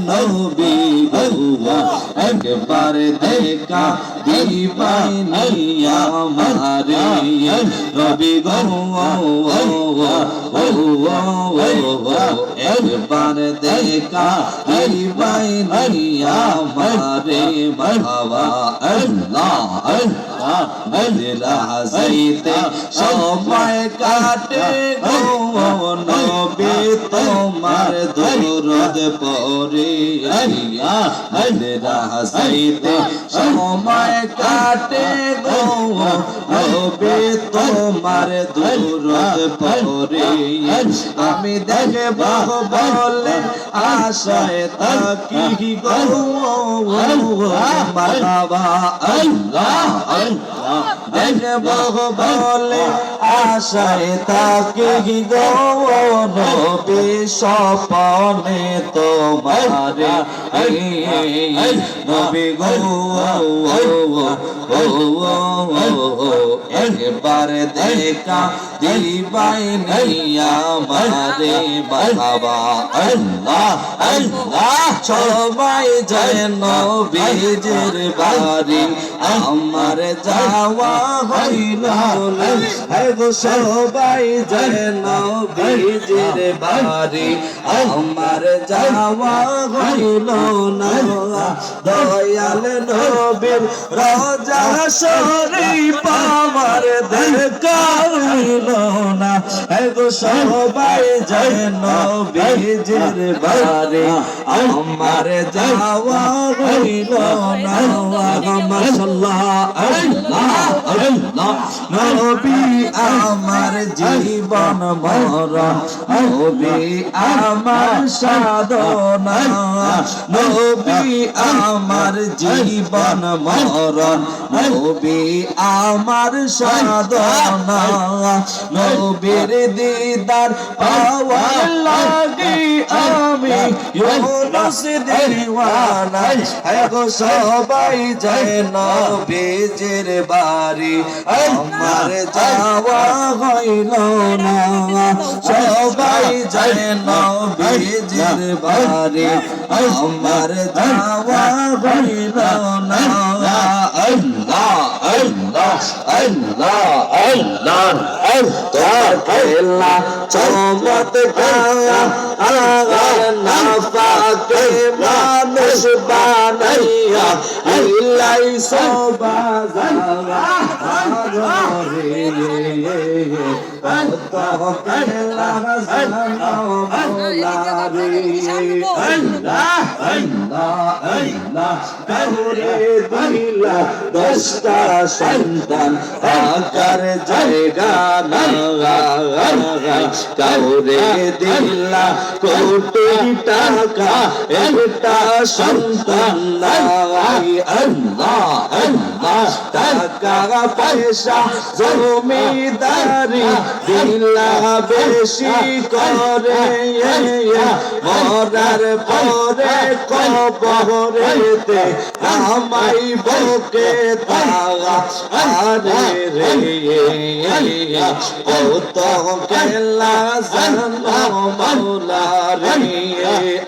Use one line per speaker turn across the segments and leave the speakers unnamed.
নবী গো একবার দেখা দিবানি আমারে নবী গো একবার দেখা দিবানি আমারে বাবা আল্লাহ রাজাইতে সময় কাটে গো নবী তোমার দরুদ পড়ে রাজাইতে সময় কাটে গো নবী তোমার দরুদ পড়ে আমি দেখব বলে আশায় থাকি গো মারহাবা আল্লাহ দেখব বলে আশায় থাকি গো নবী স্বপ্নে তোমারে নবী গো একবার দেখা দিবানি আমারে বাবা আল্লাহ আল্লাহ সবাই যায় নবীজির বাড়ি আমার যাওয়া হইল না গো সবাই যায় নবীজির বাড়ি আমার যাওয়া হইল না দয়াল নবীর রোজা শরীফ আমার দেখা হইল না গো সবাই যায় নবীজির বাড়ি আমার যাওয়া হইল না মাশাআল্লাহ আল্লাহ আল্লাহ নবী আমার জীবন মরণ নবী আমার সাধনা নবী আমার জীবন মরণ নবী আমার সাধনা নবীর দিদার পাওয়ার লাগি আমি ইউনুস দিওয়ানা গো সবাই যায় নবীজির বাড়ি আমার যাওয়া হইল না সবাই যায় নবীজির বাড়ি আমার যাওয়া হইল না আল্লাহ আল্লাহ আল্লাহ আল্লাহ তোমার খেলা চমৎকার আগার না পাকে মানুষ বানাইয়া ইলাই সবাজারা দশটা সন্তান আকার জায়গা কাউরে দিলা কোটি টাকা একটা সন্তান নাই আল্লাহ আল্লাহ টাকা পয়সা জমিদারি দিলা বেশি করে মরার পরে কবরেতে আমাই বকে তাগা আরে রে ও তো কেলা জানো মাওলা রে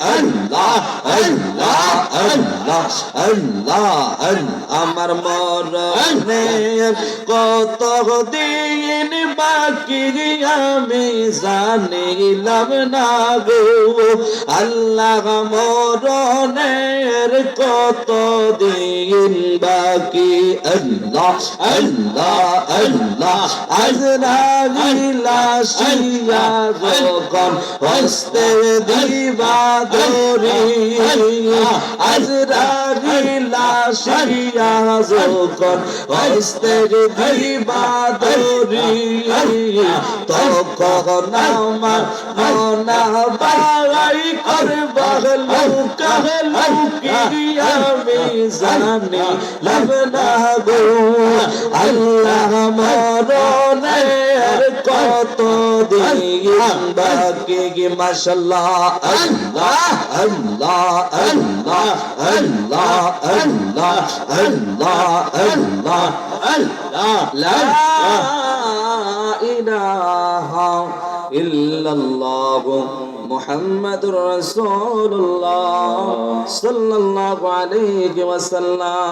আল্লাহ আল্লাহ আল্লাহ আল্লাহ আমার মরণে কত দিন বাকি আমি জানিলাম না গো আল্লাহ মরণের কত দিন বাকি আল্লাহ আল্লাহ আল্লাহ আজরাইল আসিয়া যখন হস্তে দিবা ধরি আজরাইল আসিয়া যখন হস্তে দিবা ধরি তখন আমার মনা বাড়াই করবা লুকি আমি জানি লাভনা গো আল্লাহ মরণের কত দিন বাকি মাশাআল্লাহ আল্লাহ আল্লাহ আল্লাহ আল্লাহ আল্লাহ আল্লাহ আল্লাহ আল্লাহ লা ইলাহা ইল্লাল্লাহ মুহাম্মাদুর রাসূলুল্লাহ সাল্লাল্লাহু আলাইহি ওয়াসাল্লাম।